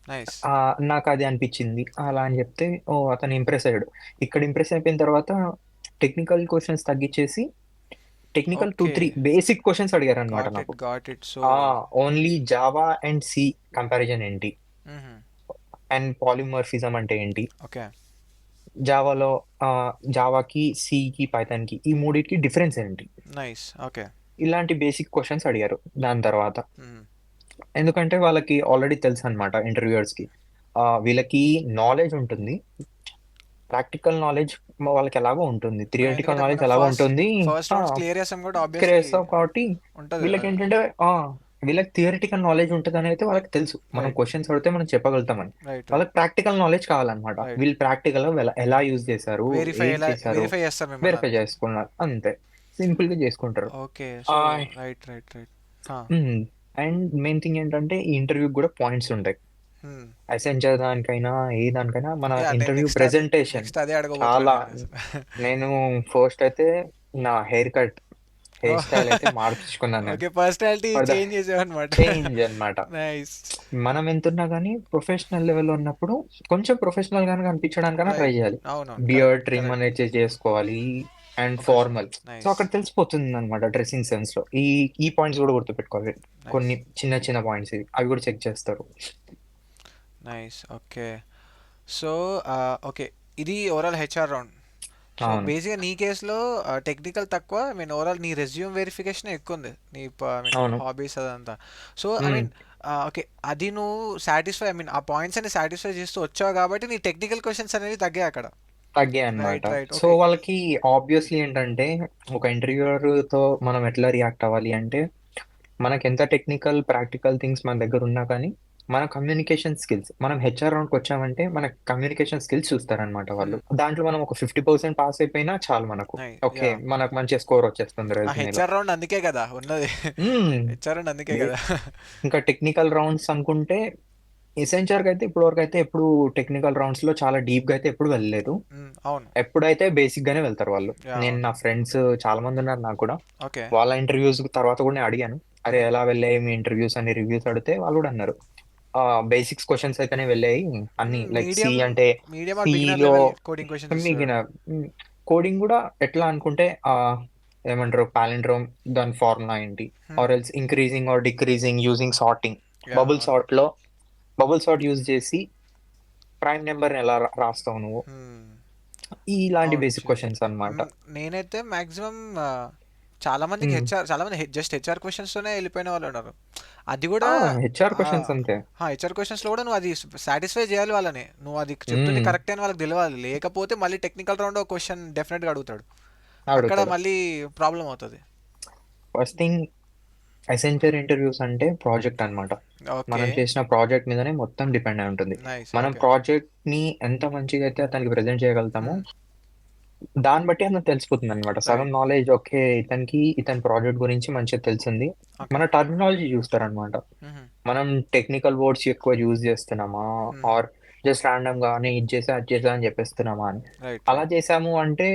నైస్. నాకది అనిపిచ్చింది. అలా అని జెప్తే ఓహ్! అతను ఇంప్రెస్ అయ్యాడు. ఇక్కడ ఇంప్రెస్ అయిపోయిన తర్వాత టెక్నికల్ క్వెషన్స్ తగ్గిచ్చేసి టెక్నికల్ 2, ఓకే. 3 బేసిక్ క్వెషన్స్ అడిగారనమాట గాట్ ఇట్. నాకు. Got it. సో ఆ! Only Java and C comparison ఏంటి? హుహు. అండ్ పాలిమార్ఫిజం అంటే ఏంటి? ఓకే. జావాలో జావాకి, సికి, పైథాన్‌కి ఈ మూడిటికి డిఫరెన్స్ ఏంటి? నైస్. ఓకే. ఇలాంటి బేసిక్ క్వెషన్స్ అడిగారు దాని తర్వాత. హ్మ్. ఎందుకంటే వాళ్ళకి ఆల్రెడీ తెలుసనమాట ఇంటర్వ్యూయర్స్‌కి. వీళ్ళకి నాలెడ్జ్ ఉంటుంది. ప్రాక్టికల్ నాలెడ్జ్ వాళ్ళకి ఎలాగో ఉంటుంది. థియరిటికల్ ఎందుకంటే నాలెడ్జ్ మనం ఎలాగో ఫస్ట్ ఉంటుంది. ఫస్ట్ ఆ! రౌండ్స్ క్లియర్ చేసాం కాబట్టి ఆబ్వియస్‌లీ క్రేస్తాం కాబట్టి ఉంటది గదా! వీళ్ళకేంటంటే ఆ! వీళ్ళకి థియరిటికల్ నాలెడ్జ్ ఉంటదనైతే వాళ్ళకి తెలుసు. మనం రైట్. క్వెషన్స్ అడిగితే మనం చెప్పగలుగుతామని. రైట్, రైట్, వాళ్ళకి ప్రాక్టికల్ నాలెడ్జ్ కావాలనమాట. రైట్. వీళ్ళు ప్రాక్టికల్‌గా ఎలా యూజ్ చేశారు? ఏది చేశారు? వెరిఫై చేస్తారు మిమ్మల్ని వెరిఫై అంతే. చేసుకున్నారు. అంతే. సింపుల్‌గా చేసుకుంటారు. ఓకే. సో ఆహ్, రైట్, రైట్, రైట్. ఆ! హ్మ్. అండ్ మెయిన్ థింగ్ ఏంటంటే ఈ ఇంటర్వ్యూకి గూడా పాయింట్స్ ఉంటాయి. హ్మ్. అసెంజర్ దానికైనా, ఏ దానికైనా మన యాహ్! నేను ఇంటర్వ్యూ నెక్స్ట్ అదే ప్రెజెంటేషన్ నెక్స్ట్ అదే అడగబోతున్నా చాలా నేనసలు. నేను ఫస్ట్ అయితే నా హెయిర్ ఓహ్! స్టైల్ అయితే మార్పించుకున్నాను నేను. Okay. Personality for the change చేసావన్నమాట. చేంజ్ అన్నమాట. నైస్. మనం ఎంతున్నా గాని ప్రొఫెషనల్ లెవెల్‌లో ఉన్నప్పుడు కొంచెం ప్రొఫెషనల్‌గానే కనిపించడానికైనా ట్రై రైట్. చేయాలి. అవునవును. Beard correct, trim correct. అనేది చేసుకోవాలి. And okay. Formal. So, nice, అక్కడ తెలిసిపోతుందన్నమాట డ్రెసింగ్ సెన్స్‌లో. ఈ ఈ పాయింట్స్ కూడా గుర్తుపెట్టుకోవాలి. నైస్, కొన్ని చిన్న చిన్న పాయింట్స్ ఇవి. అవి కూడా చెక్ చేస్తారు. నైస్. ఓకే. So, okay. ఇది ఓవరాల్ హెచ్ఆర్ రౌండ్. సో, అవును. బేసిక్‌గా నీ కేస్‌లో టెక్నికల్ తక్కువ. ఐ మీన్ ఓవరాల్ నీ రెజ్యూమ్ వెరిఫికేషనే ఎక్కువుంది. ఐ మీన్ అవును. హాబీస్ అదంతా. So, I hmm. Mean okay. అది నువ్వు ఐ మీన్ ఆ పాయింట్స్ అన్ని సాటిస్ఫై చేస్తూ వచ్చావు కాబట్టి నీ టెక్నికల్ క్వెషన్స్ అనేవి తగ్గాయి అక్కడ. తగ్గాయన్నమాట. Right, right. So, okay. వాళ్ళకి ఆబ్వియస్‌లీ ఏంటంటే ఒక ఇంటర్వ్యూయర్‌తో మనం ఎట్లా రియాక్ట్ అవ్వాలి అంటే మనకెంత టెక్నికల్, ప్రాక్టికల్ థింగ్స్ మన దగ్గరున్నా కానీ, మన కమ్యూనికేషన్ స్కిల్స్ మనం హెచ్ఆర్ రౌండ్‌కొచ్చామంటే, మన కమ్యూనికేషన్ స్కిల్స్ చూస్తారనమాట వాళ్ళు. హ్మ్. దాంట్లో మనం ఒక 50% పాస్ అయిపోయినా చాలు మనకు. ఓకే. యాహ్! మనకు మంచి స్కోర్ వచ్చేస్తుంది ఆ రెజ్యూమేలో. హెచ్ఆర్ రౌండ్ అందుకే కదా ఉన్నది. హ్మ్. హెచ్ఆర్ రౌండ్ అందుకే బే కదా! ఇంకా టెక్నికల్ రౌండ్స్ అనుకుంటే, ఎసెంచర్‌గా అయితే ఇప్పటివరకైతే ఎప్పుడు టెక్నికల్ రౌండ్స్‌లో చాలా డీప్‌గా అయితే ఎప్పుడు వెళ్ళలేదు. హ్మ్. అవును. ఎప్పుడైతే బేసిక్‌గానే వెళ్తారు వాళ్ళు. యాహ్! నేను అవును. నా ఫ్రెండ్స్ చాలా మందున్నారు నాకు కూడా. ఓకే. వాళ్ళ ఇంటర్‌వ్యూస్ తర్వాత కూడా నేను అడిగాను. "అరే! హుహు. ఎలా వెళ్ళాయి మీ ఇంటర్‌వ్యూస్" అని రివ్యూస్ అడిగితే వాళ్ళు కూడా అన్నారు. బేసిక్స్ క్వెషన్స్ అయితేనే వెళ్ళాయి. అన్నీ లైక్ సి మీడియం, అంటే మీడియం ఆర్ బిగినర్ సిలో లెవెల్ కోడింగ్ క్వెషన్స్ మిగిన ఇస్తాడు. హ్మ్. కోడింగ్ గూడా ఎట్లా అనుకుంటే ఏమంటారు పాలిండ్రోమ్ దాని ఫార్ములా ఏంటి? Hmm. Or else increasing or decreasing using sorting. Yeah! Bubble అవును. సార్ట్‌లో బబుల్ సార్ట్ యూజ్ చేసి ప్రైమ్ నంబర్‌ని ఎలా రాస్తావు నువ్వు? హ్మ్. ఇలాంటి అవును. బేసిక్ క్వెషన్స్ అన్నమాట. నేనైతే మాక్సిమం చాలా మందికి హ్మ్. చాలా మంది జస్ట్ హెచ్ఆర్ క్వెషన్స్తోనే వెళ్ళిపోయిన వాళ్ళు ఉన్నారు. అది ఆ! కూడా హెచ్ఆర్ క్వెషన్స్ అంతే. హెచ్ఆర్ క్వెషన్స్‌లో కూడా నువ్వు అది సాటిస్ఫై చేయాలి వాళ్ళని. నువ్వు అది చెప్తుంది హ్మ్. కరెక్టే అని వాళ్ళకి తెలవాలి. లేకపోతే మళ్ళీ టెక్నికల్ రౌండ్ ఒక క్వెషన్ డెఫినెట్‌గా అడుగుతాడు. అక్కడ అడుగుతాడు. మళ్ళీ ప్రాబ్లమ్ అవుతది. ఫస్ట్ థింగ్ ఎసెంచర్ ఇంటర్వ్యూస్ అంటే ప్రాజెక్ట్ అన్నమాట. ఓకే. మనం చేసిన ప్రాజెక్ట్ మీదనే మొత్తం డిపెండ్ అయి ఉంటుంది. నైస్. మనం ఓకే. ప్రాజెక్ట్‌ని ఎంత మంచిగా అయితే అతనికి ప్రెజెంట్ చేయగలుగుతామో, హ్మ్. దాన్ని బట్టి అతనికి తెలిసిపోతుందన్నమాట. సగం రైట్. Knowledge okay. ఇతని ప్రాజెక్ట్ గురించి మంచిగా తెలిసింది. ఓకే. మన టర్మినాలజీ చూస్తారన్నమాట. హుహు. మనం టెక్నికల్ వర్డ్స్ ఎక్కువ యూజ్ చేస్తున్నామా? హుహు. ఆర్ జస్ట్ ర్యాండమ్ గా నేను ఇది చేసా అది చేసా అని చెప్పేస్తున్నామా అని. రైట్. అలా రైట్. చేసాము అంటే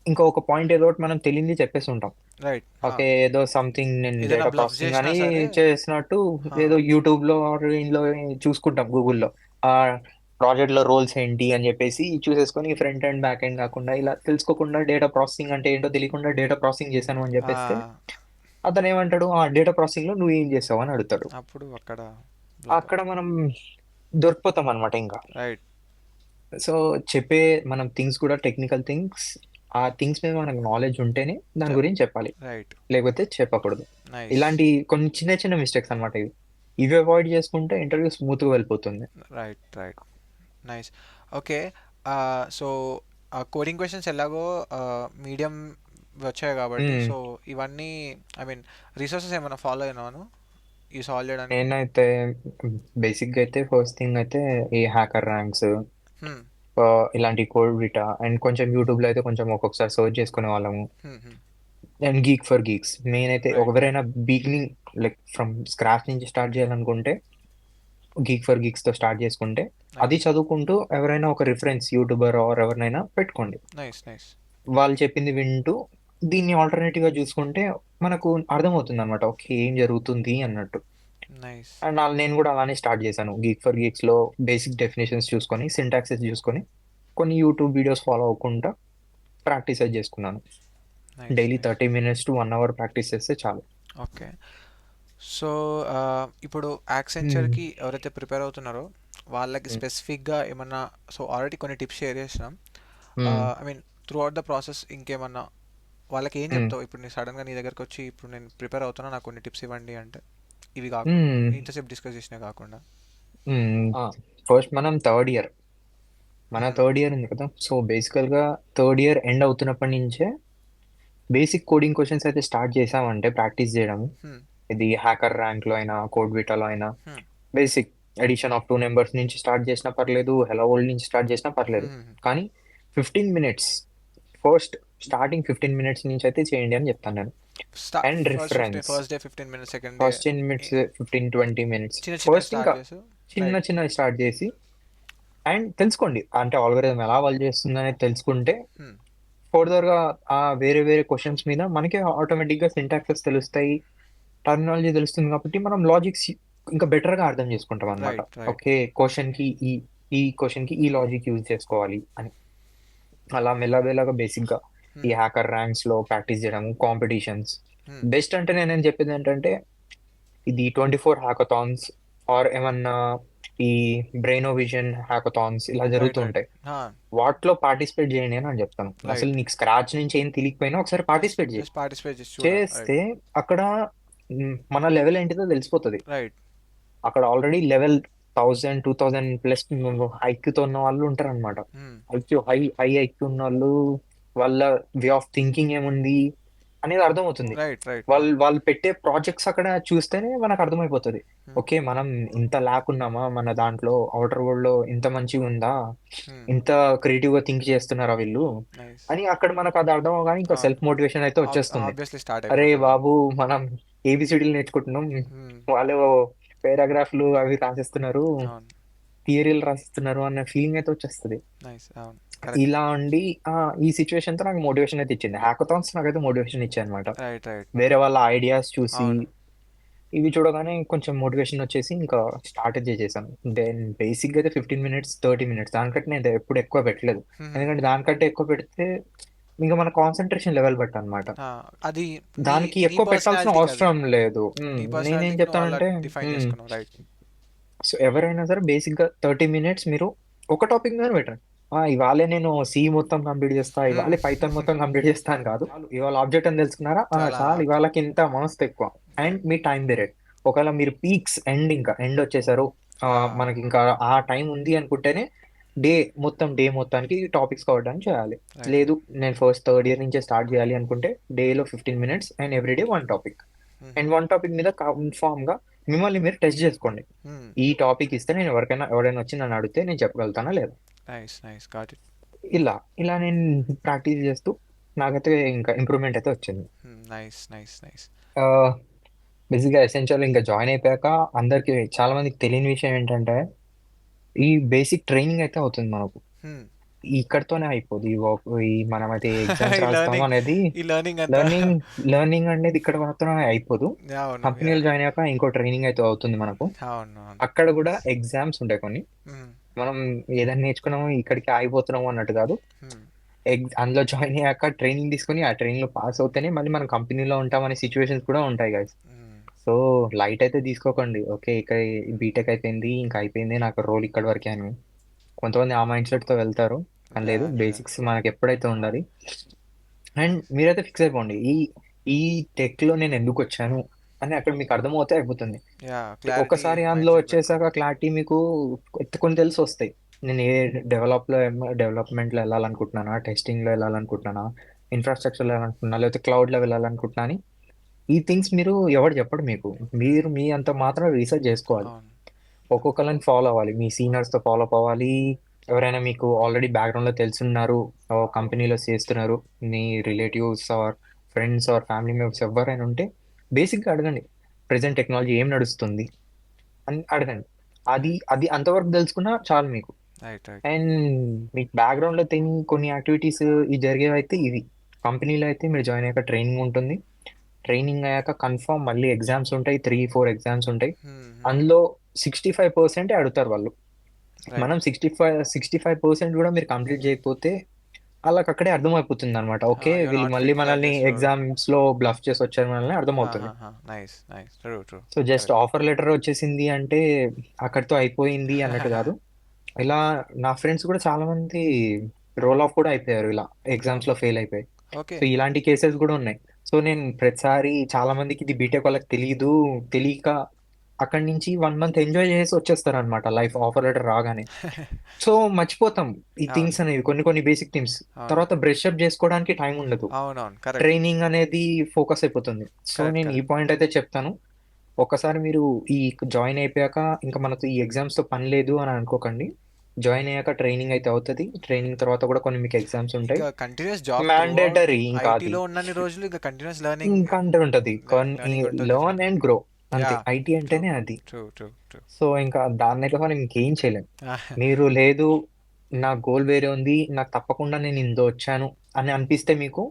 ఇంకా ఒక పాయింట్ ఏదో ఒకటి మనం తెలియంది చెప్పేసి ఉంటాం. రైట్. ఓకే, ఏదో సంథింగ్ నేను ఏదైనా డేటా బ్లఫ్ ప్రాసెసింగ్ చేసినా అని సరే. చేసినట్టు ఏదో యూట్యూబ్ లో or ఇందులో చూసుకుంటాం గూగుల్లో. ఆ ప్రాజెక్ట్ లో రోల్స్ ఏంటి అని చెప్పేసి చూసేసుకొని ఫ్రంట్ అండ్ బ్యాక్ ఎండ్ కాకుండా ఇలా తెలుసుకోకుండా డేటా ప్రాసెసింగ్ అంటే ఏంటో తెలియకుండా డేటా ప్రాసెసింగ్ చేశాను అని చెప్పేస్తే అతను ఏమంటాడు, ఆ డేటా ప్రాసెసింగ్ లో నువ్వు ఏం చేసావు అని అడుగుతాడు. అప్పుడు అక్కడ బ్లఫ్. అక్కడ మనం దొరికిపోతాం అనమాట ఇంకా. రైట్. సో చెప్పే మనం థింగ్స్ కూడా టెక్నికల్ థింగ్స్, ఆ థింగ్స్ మీద మనకు నాలెడ్జ్ ఉంటేనే దాని గురించి చెప్పాలి, రైట్. లేకపోతే చెప్పకూడదు. నైస్. ఇలాంటి కొన్ని చిన్న చిన్న మిస్టేక్స్ అనమాట ఇవి. ఇవి అవాయిడ్ చేసుకుంటే ఇంటర్వ్యూ స్మూత్ గా వెళ్ళిపోతుంది. Right. Right. Nice. Okay. So coding questions ఎలాగో మీడియం వచ్చాయి కాబట్టి, మ్మ్. సో ఇవన్నీ ఐ మీన్ రిసోర్సెస్ ఏమైనా ఫాలో అయినాను ఈ సాల్వ్ చేయడానికి. నేనైతే బేసిక్ గా అయితే ఫస్ట్ థింగ్ అయితే ఈ హ్యాకర్ ర్యాంక్స్, హ్మ్. ఇలాంటి కోడ్ విటా, అండ్ కొంచెం యూట్యూబ్ లో అయితే కొంచెం ఒక్కొక్కసారి సర్చ్ చేసుకునే వాళ్ళము. హ్మ్. హ్మ్. And geek for Geeks main అయితే, రైట్. ఎవరైనా బిగినింగ్ లైక్ ఫ్రమ్ స్క్రాచ్ నుంచి స్టార్ట్ చేయాలనుకుంటే గీక్ ఫర్ గీక్స్ తో స్టార్ట్ చేసుకుంటే, అది నైస్. చదువుకుంటూ ఎవరైనా ఒక రిఫరెన్స్ యూట్యూబర్ ఆర్ ఎవరినైనా పెట్టుకోండి. నైస్. నైస్. వాళ్ళు చెప్పింది వింటూ దీన్ని ఆల్టర్నేటివ్ గా చూసుకుంటే మనకు అర్థమవుతుంది అనమాట, ఓకే ఏం జరుగుతుంది అన్నట్టు. నైస్. అండ్ నేను కూడా అలానే స్టార్ట్ చేశాను. గీక్ ఫర్ గీక్స్ లో బేసిక్ డెఫినేషన్స్ చూసుకొని, సింటాక్సెస్ చూసుకొని, కొన్ని యూట్యూబ్ వీడియోస్ ఫాలో అవ్వకుండా ప్రాక్టీస్ అయితే చేసుకున్నాను. Nice. Daily nice. 30 minutes to 1 hour practice చేస్తే చాలు. ఓకే. సో ఇప్పుడు మ్మ్. యాక్సెంచర్కి ఎవరైతే ప్రిపేర్ అవుతున్నారో వాళ్ళకి మ్మ్. స్పెసిఫిక్గా ఏమన్నా, సో ఆల్రెడీ కొన్ని టిప్స్ షేర్ చేసినాం. మ్మ్. I mean through out the process ఇంకేమన్నా వాళ్ళకి ఏం మ్మ్. చెప్తావు? ఇప్పుడు నేను సడన్గా నీ దగ్గరకు వచ్చి ఇప్పుడు నేను ప్రిపేర్ అవుతున్నా, నాకు కొన్ని టిప్స్ ఇవ్వండి అంటే, ఇవి కాకుండా మ్మ్. ఇంతసేపు డిస్కస్ చేసినా కాకుండా. ఫస్ట్ మనం థర్డ్ ఇయర్, మన హ్మ్. థర్డ్ ఇయర్ ఉంది కదా, సో బేసికల్ గా థర్డ్ ఇయర్ ఎండ్ అవుతున్నప్పటి నుంచే బేసిక్ కోడింగ్ క్వశ్చన్స్ అయితే స్టార్ట్ చేసామంటే ప్రాక్టీస్ చేయడం. హ్మ్. ఇది హ్యాకర్ ర్యాంక్ లో అయినా కోడ్ విటాలో అయినా హ్మ్. బేసిక్ ఎడిషన్ ఆఫ్ 2 numbers నుంచి స్టార్ట్ చేసినా పర్లేదు, హెలో వరల్డ్ నుంచి స్టార్ట్ చేసినా పర్లేదు. హ్మ్. కానీ 15 minutes, ఫస్ట్ స్టార్టింగ్ 15 minutes నుంచి అయితే చేయండి అని చెప్తాను నేను. And reference first day 15 minutes, second day 15 minutes, 15-20 minutes చిన్న చిన్న ఫస్ట్ స్టార్ట్ ఇంకా చేసు. చిన్న రైట్. చిన్న స్టార్ట్ చేసి అండ్ తెలుసుకోండి, అంటే ఆల్గోరిథం ఎలా వాళ్ళు చేస్తుందనే తెలుసుకుంటే హ్మ్. ఫర్దర్ గా ఆ వేరే వేరే క్వశ్చన్స్ మీద మనకే ఆటోమేటిక్ గా సింటాక్సెస్ తెలుస్తాయి, టర్మినాలజీ తెలుస్తుంది, కాబట్టి మనం లాజిక్స్ ఇంకా బెటర్ గా అర్థం చేసుకుంటాం అనమాట. రైట్. రైట్. ఓకే, క్వశ్చన్ కి ఈ క్వశ్చన్ కి ఈ లాజిక్ యూజ్ చేసుకోవాలి అని. అలా మెల్లమెల్లగా బేసిక్ గా ఈ హ్మ్. హ్యాకర్ ర్యాంక్స్ లో ప్రాక్టీస్ చేయడం, కాంపిటీషన్స్. హ్మ్. బెస్ట్ అంటే నేనేం చెప్పేది ఏంటంటే, ఇది 24 హ్యాకథాన్స్ ఆర్ ఏమన్నా ఈ బ్రెయినోవిజన్ హ్యాకథాన్స్ ఇలా రైట్. రైట్. జరుగుతుంటాయి. వాటిలో పార్టిసిపేట్ చేయండి అని నేను చెప్తాను. అసలు రైట్. నీకు స్క్రాచ్ నుంచి ఏం తెలియకపోయినా ఒకసారి జస్ట్ పార్టిసిపేట్ చేయి. జస్ట్ పార్టిసిపేట్ చేసి చూడాలి. రైట్. చేస్తే అక్కడ మన లెవెల్ ఏంటిదో తెలిసిపోతుంది. రైట్. అక్కడ ఆల్రెడీ లెవెల్ 1000-2000 ప్లస్ ఐక్యూతో ఉన్న వాళ్ళు ఉంటారు అనమాట. హ్మ్. ఐక్యూ హై హై ఐక్యూ ఉన్న వాళ్ళు, వాళ్ళ వే ఆఫ్ థింకింగ్ ఏముంది అనేది అర్థమవుతుంది. రైట్. రైట్. వాళ్ళు వాళ్ళు పెట్టే ప్రాజెక్ట్స్ అక్కడ చూస్తేనే మనకు అర్థమైపోతుంది. హ్మ్. ఓకే, మనం ఇంత ఉన్నామా మన దాంట్లో, అవుటర్ వరల్డ్ లో ఇంత మంచిగా ఉందా, హ్మ్. ఇంత క్రియేటివ్ గా థింక్ చేస్తున్నారా వీళ్ళు నైస్. అని అక్కడ మనకు అది అర్థం అవగానే ఇంకా అవును. సెల్ఫ్ మోటివేషన్ అయితే వచ్చేస్తుంది. ఆబ్వియస్లీ స్టార్ట్ అరే అయిపోతుంది. బాబు, మనం ఏబిసిడీలు నేర్చుకుంటున్నాం, హ్మ్. వాళ్ళు పారాగ్రాఫ్లు అవి రాసిస్తున్నారు, అవును. థియరీలు రాసిస్తున్నారు అన్న ఫీలింగ్ అయితే వచ్చేస్తుంది. నైస్. అవును. కరెక్ట్. ఇలా ఉండి ఆ ఈ సిచ్యువేషన్ తో నాకు మోటివేషన్ అయితే ఇచ్చింది. హ్యాకథాన్స్ నాకైతే మోటివేషన్ ఇచ్చాయి అనమాట. రైట్. రైట్. వేరే వాళ్ళ ఐడియాస్ చూసి అవును. ఇవి చూడగానే కొంచెం మోటివేషన్ వచ్చేసి ఇంకా స్టార్ట్ చేసేసాను. దెన్ బేసిక్ గా అయితే 15 minutes, 30 minutes, దానికంటే నేను ఎప్పుడు ఎక్కువ పెట్టలేదు. హ్మ్. ఎందుకంటే దానికంటే ఎక్కువ పెడితే ఇంకా మన కాన్సన్ట్రేషన్ లెవెల్ బట్టి అనమాట. ఆ, అది నీ దానికి నీ ఎక్కువ పెట్టాల్సిన పర్సనాలిటీకి అది. అవసరం లేదు. నీ నేనేం పర్సనాలిటీకి నువ్వు అలా చెప్తానంటే, డిఫైన్ చేసుకున్నావు. రైట్. సో ఎవరైనా సరే బేసిక్ గా 30 minutes మీరు ఒక టాపిక్ మీద పెట్టండి. ఇవాళే నేను సి మొత్తం కంప్లీట్ చేస్తా, ఇవాళ పైథాన్ మొత్తం కంప్లీట్ చేస్తా అని కాదు. చాలు, ఇవాళ ఆబ్జెక్ట్ అని తెలుసుకున్నారా, చాలా. చాలు, ఇవాళకి ఇంత మస్తు ఎక్కువ. And right. Me time period, ఒకవేళ మీరు పీక్స్ ఎండ్ ఇంకా ఎండ్ వచ్చేసారు, మనకి ఇంకా ఆ టైం ఉంది అనుకుంటేనే డే డే మొత్తానికి టాపిక్స్ కవర్ అని చేయాలి. రైట్. లేదు, నేను ఫస్ట్ థర్డ్ ఇయర్ నుంచే స్టార్ట్ చేయాలి అనుకుంటే డేలో 15 minutes and everyday one topic. And one topic మీద కన్ఫామ్ గా మిమ్మల్ని మీరు టెస్ట్ చేసుకోండి. ఈ టాపిక్ ఇస్తే నేను ఎవరైనా వచ్చి నన్ను అడిగితే నేను చెప్పగలుగుతానా లేదా. నైస్. నైస్. Got it. ఇలా ఇలా నేను ప్రాక్టీస్ చేస్తూ నాకైతే ఇంకా ఇంప్రూవ్మెంట్ అయితే వచ్చింది. నైస్. నైస్. నైస్. బేసిక్గా ఎసెన్షియల్ ఇంకా జాయిన్ అయిపోయాక అందరికి చాలా మందికి తెలియని విషయం ఏంటంటే, ఈ బేసిక్ ట్రైనింగ్ అయితే అవుతుంది మనకు. హ్మ్. ఇక్కడితోనే అయిపోదు. ఈ మనమైతే ఎగ్జామ్స్ ఈ రాస్తాము లెర్నింగ్ అనేది ఈ లెర్నింగ్ అంతా. లెర్నింగ్ లెర్నింగ్ అనేది ఇక్కడ మాత్రమే అయిపోదు. అవును. కంపెనీలో యాహ్! జాయిన్ అయ్యాక ఇంకో ట్రైనింగ్ అయితే అవుతుంది మనకు. అవును. అవును. అక్కడ కూడా ఎగ్జామ్స్ ఉంటాయి కొన్ని. హ్మ్. మనం ఏదైనా నేర్చుకున్నామో ఇక్కడికి ఆగిపోతున్నాము అన్నట్టు కాదు. హ్మ్. అందులో జాయిన్ అయ్యాక ట్రైనింగ్ తీసుకొని ఆ ట్రైనింగ్ లో పాస్ అవుతేనే మళ్ళీ మనం కంపెనీలో ఉంటామనే సిచ్యువేషన్స్ కూడా ఉంటాయి గైస్. హ్మ్. సో లైట్ అయితే తీసుకోకండి. ఓకే, ఇక్కడ బీటెక్ అయిపోయింది, ఇంకా అయిపోయింది, నాకు రోల్ ఇక్కడ వరకే అని. కొంతమంది ఆ మైండ్ సెట్ తో వెళ్తారు. కానీ లేదు, యాహ్! యాహ్! బేసిక్స్ మనకి ఎప్పుడైతే ఉండాలి. అండ్ మీరైతే ఫిక్స్ అయిపోండి, ఈ ఈ టెక్ లో నేను ఎందుకు వచ్చాను అని అక్కడ మీకు అర్థమవుతే అయిపోతుంది. యాహ్! క్లారిటీ ఒకసారి అందులో మైండ్ సెట్ పెట్టుకోవాలి. వచ్చేసాక క్లారిటీ మీకు కొన్ని తెలిసి వస్తాయి. నేను ఏ డెవలప్మెంట్ లో వెళ్ళాలనుకుంటున్నానా, టెస్టింగ్ లో వెళ్ళాలనుకుంటున్నానా, ఇన్ఫ్రాస్ట్రక్చర్ లో వెళ్ళాలనుకుంటున్నా, లేకపోతే క్లౌడ్ లో వెళ్ళాలనుకుంటున్నా అని. ఈ థింగ్స్ మీరు ఎవరు చెప్పడు మీకు. హ్మ్. మీరు మీ అంత మాత్రం రీసెర్చ్ చేసుకోవాలి. అవును. ఒక్కొక్కరిని ఫాలో అవ్వాలి, మీ సీనియర్స్ తో ఫాలో అప్ అవ్వాలి. ఎవరైనా మీకు ఆల్రెడీ బ్యాక్గ్రౌండ్ లో తెలుసున్నారు, కంపెనీలో చేస్తున్నారు, మీ relatives or friends or family members ఎవరైనా ఉంటే బేసిక్ గా అడగండి. ప్రెసెంట్ టెక్నాలజీ ఏం నడుస్తుంది అని అడగండి. అది అది అంతవరకు తెలుసుకున్నా చాలు మీకు. రైట్. రైట్. అండ్ మీకు బ్యాక్గ్రౌండ్ లో కొన్ని యాక్టివిటీస్ ఈ జరిగేవి అయితే ఇవి. కంపెనీలో అయితే మీరు జాయిన్ అయ్యాక ట్రైనింగ్ ఉంటుంది. ట్రైనింగ్ అయ్యాక కన్ఫర్మ్ మళ్ళీ ఎగ్జామ్స్ ఉంటాయి, 3-4 ఎగ్జామ్స్ ఉంటాయి. హ్మ్. హ్మ్. అందులో 65% అడుగుతారు వాళ్ళు. రైట్. మనం 65% కూడా మీరు కంప్లీట్ చేయకపోతే వాళ్ళకి అక్కడే అర్థమైపోతుంది అనమాట. ఓకే, యు ఆర్ వీళ్ళు నాట్ మళ్ళీ ఫిట్ ఫర్ మనల్ని దిస్ రోల్. ఎగ్జామ్స్ లో బ్లఫ్ చేసి వచ్చారు మనల్ని అర్థమవుతుంది. Nice. Nice. True. True. So just correct. Offer letter వచ్చేసింది అంటే అక్కడితో అయిపోయింది అన్నట్టు కాదు. ఇలా నా ఫ్రెండ్స్ కూడా చాలా మంది రోల్ ఆఫ్ కూడా అయిపోయారు ఇలా, ఓహ్! ఎగ్జామ్స్ లో ఫెయిల్ అయిపోయి. ఓకే. సో ఇలాంటి కేసెస్ కూడా ఉన్నాయి. సో నేను ప్రతిసారి చాలా మందికి ఇది బీటెక్ వాళ్ళకి తెలియదు, తెలియక అక్కడి నుంచి 1 మంత్ ఎంజాయ్ చేసి వచ్చేస్తారు అనమాట లైఫ్ హ్మ్. ఆఫర్ లెటర్ రాగానే. సో మర్చిపోతాం ఈ అవును. థింగ్స్ అనేవి, కొన్ని కొన్ని బేసిక్ థింగ్స్. అవును. తర్వాత బ్రష్ అప్ చేసుకోవడానికి టైం ఉండదు. అవునవును. కరెక్ట్. ట్రైనింగ్ అనేది ఫోకస్ అయిపోతుంది. So correct. నేను ఈ కరెక్ట్. పాయింట్ అయితే చెప్తాను. ఒక్కసారి మీరు ఈ జాయిన్ అయిపోయాక ఇంకా మనతో ఈ ఎగ్జామ్స్ తో పని లేదు అని అనుకోకండి. జాయిన్ అయ్యాక ట్రైనింగ్ అయితే అవుతుంది. ట్రైనింగ్ తర్వాత కూడా కొన్ని మీకు ఎగ్జామ్స్ ఉంటాయి. ఇంకా continuous job through out mandatory ఇంకా అది. ఐటీలో ఉన్నన్ని రోజులు ఇంకా కంటిన్యూస్ లెర్నింగ్. ఇంకా అంటే ఉంటది, లెర్నింగ్ ఉంటుంది లెర్న్ డెఫినెట్‌గా. And grow. అంతే, యాహ్! IT true. అంటేనే అది. ట్రూ. ట్రూ. ట్రూ. సో ఇంకా దాన్ని అయితే మనం ఇంకేం చేయలేం. మీరు లేదు, నా గోల్ వేరే ఉంది, నాకు తప్పకుండా నేను ఇందులో వచ్చాను అని అనిపిస్తే మీకు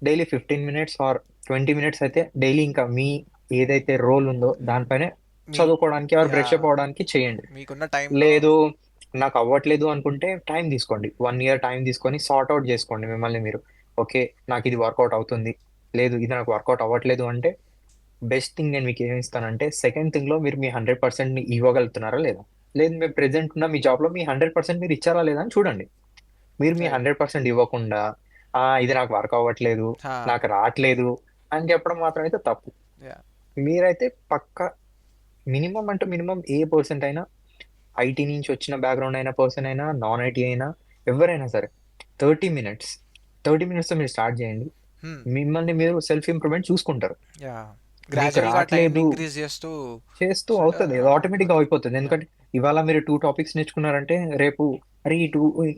డైలీ 15 మినిట్స్ ఆర్ 20 మినిట్స్ అయితే డైలీ ఇంకా మీ ఏదైతే రోల్ ఉందో దానిపైనే మీ చదువుకోవడానికి ఆర్ బ్రష్ యాహ్! అప్ అవడానికి చేయండి. మీకున్న టైంలో. లేదు, నాకు అవ్వట్లేదు అనుకుంటే టైం తీసుకోండి. 1 ఇయర్ టైం తీసుకొని సార్ట్ అవుట్ చేసుకోండి మిమ్మల్ని మీరు. ఓకే, నాకు ఇది వర్కౌట్ అవుతుంది, లేదు ఇది నాకు వర్కౌట్ అవ్వట్లేదు అంటే బెస్ట్ థింగ్ నేను మీకు ఏమి ఇస్తానంటే సెకండ్ థింగ్ లో మీరు మీ 100% ని ఇవ్వగలుగుతున్నారా లేదా. లేదు, మీరు ప్రెసెంట్ ఉన్న మీ జాబ్ లో మీ 100% మీరు ఇచ్చారా లేదా అని చూడండి. మీరు మీ రైట్. 100% ఇవ్వకుండా ఇది నాకు వర్క్ అవ్వట్లేదు, నాకు రావట్లేదు అని చెప్పడం మాత్రం అయితే తప్పు. యాహ్! మీరైతే పక్క మినిమం అంటే మినిమం ఏ పర్సెంట్ అయినా, ఐటీ నుంచి వచ్చిన బ్యాక్గ్రౌండ్ అయిన పర్సన్ అయినా, నాన్ ఐటీ అయినా, ఎవరైనా సరే 30 మినిట్స్ 30 మినిట్స్ మీరు స్టార్ట్ చేయండి. హ్మ్. మిమ్మల్ని మీరు సెల్ఫ్ ఇంప్రూవ్మెంట్ చూసుకుంటారు. యాహ్! మీకు గ్రాడ్యుయల్‌గా టైమ్‌ని రావట్లేదు, ఇంక్రీజ్ చేస్తూ చేస్తూ స అవుతుంది, ఆటోమేటిక్ గా అయిపోతుంది. యాహ్! ఎందుకంటే ఇవాళ మీరు 2 టాపిక్స్ నేర్చుకున్నారంటే రేపు అరే ఈ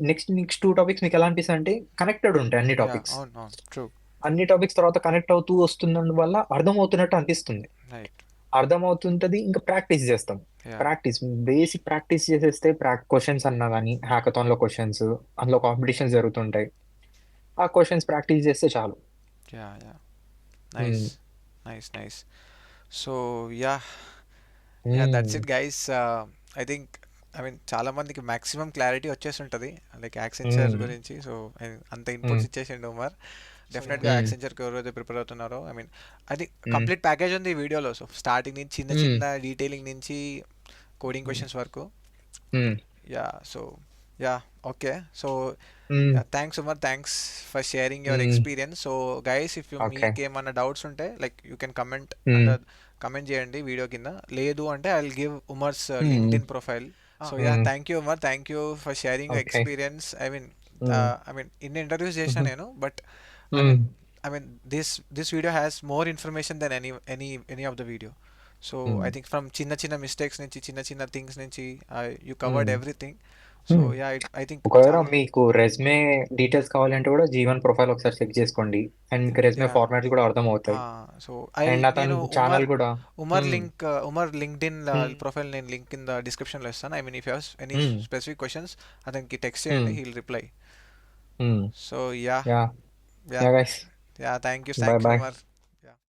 నెక్స్ట్ 2 టాపిక్స్ మీకు ఎలా అనిపిస్తుంది అంటే కనెక్టెడ్ ఉంటాయి అన్ని యాహ్! టాపిక్స్. అవును. అవును. ట్రూ. అన్ని టాపిక్స్ తర్వాత కనెక్ట్ అవుతూ వస్తున్నందు వల్ల అర్థమవుతున్నట్టు అనిపిస్తుంది. రైట్. అర్థమవుతుంటది, ఇంకా ప్రాక్టీస్ చేస్తాం. యాహ్! ప్రాక్టీస్, బేసిక్ ప్రాక్టీస్ చేసేస్తే క్వశ్చన్స్ అన్నా కానీ హ్యాకథాన్ లో క్వశ్చన్స్, అందులో కాంపిటీషన్స్ జరుగుతుంటాయి. ఆ క్వశ్చన్స్ ప్రాక్టీస్ చేస్తే చాలు. Yeah! Yeah! Nice. Hmm. Nice. Nice. So yeah! Yeah! That's hmm. It guys. I think I mean చాలా మందికి మాక్సిమం క్లారిటీ వచ్చేసుంటది లైక్ యాక్సెంచర్ హ్మ్. గురించి. సో అంత హ్మ్. ఇన్పుట్స్ ఇచ్చేసిండు ఉమర్. డెఫినెట్గా హ్మ్. యాక్సెంచర్కి ఎవరైతే ప్రిపేర్ అవుతున్నారో ఐ మీన్ అది హ్మ్. కంప్లీట్ ప్యాకేజ్ ఉంది ఈ వీడియోలో. సో స్టార్టింగ్ నుంచి చిన్న హ్మ్. చిన్న డీటెయిలింగ్ నుంచి కోడింగ్ క్వశ్చన్స్ వరకు. Hmm. Yeah. So yeah. Okay. So hmm. Thanks Umar, thanks for sharing your hmm. Experience. So guys if okay. మీకు ఏమన్నా డౌట్స్ ఉంటే like you can comment hmm. Under, comment చేయండి వీడియో కింద. లేదు అంటే I will give Umar's hmm. LinkedIn profile. So yeah, hmm. Thank you Umar, thank you for sharing your okay. Experience. Hmm. I mean ఇన్ని interviews చేసిన హుహు. నేను, but I hmm. Mean I mean this video has more information than any of the video. So I hmm. Think from చిన్న చిన్న mistakes నుంచి చిన్న చిన్న things నుంచి you covered hmm. Everything. So hmm. Yeah I think ఒకవేళ చాలా. మీకు resume details కావాలంటే కూడా జీవన్ ప్రొఫైల్ ఒకసారి చెక్ చేసుకోండి. అండ్ మీకు రెజ్యూమే యా ఫార్మాట్ కూడా అర్థమవుతాయి. సో అండ్ అతని నేను ఛానల్ కూడా హ్మ్. ఉమర్ లింక్డ్ఇన్ హ్మ్. ప్రొఫైల్ నేను లింక్ కింద డిస్క్రిప్షన్లో ఇస్తాను. I mean if has any hmm. Specific questions అతనికి టెక్స్ట్ హ్మ్. చేయండి, he'll reply. Hmm. So yeah yeah! Yeah yeah! Guys. Yeah thank you bye. Bye. Umar.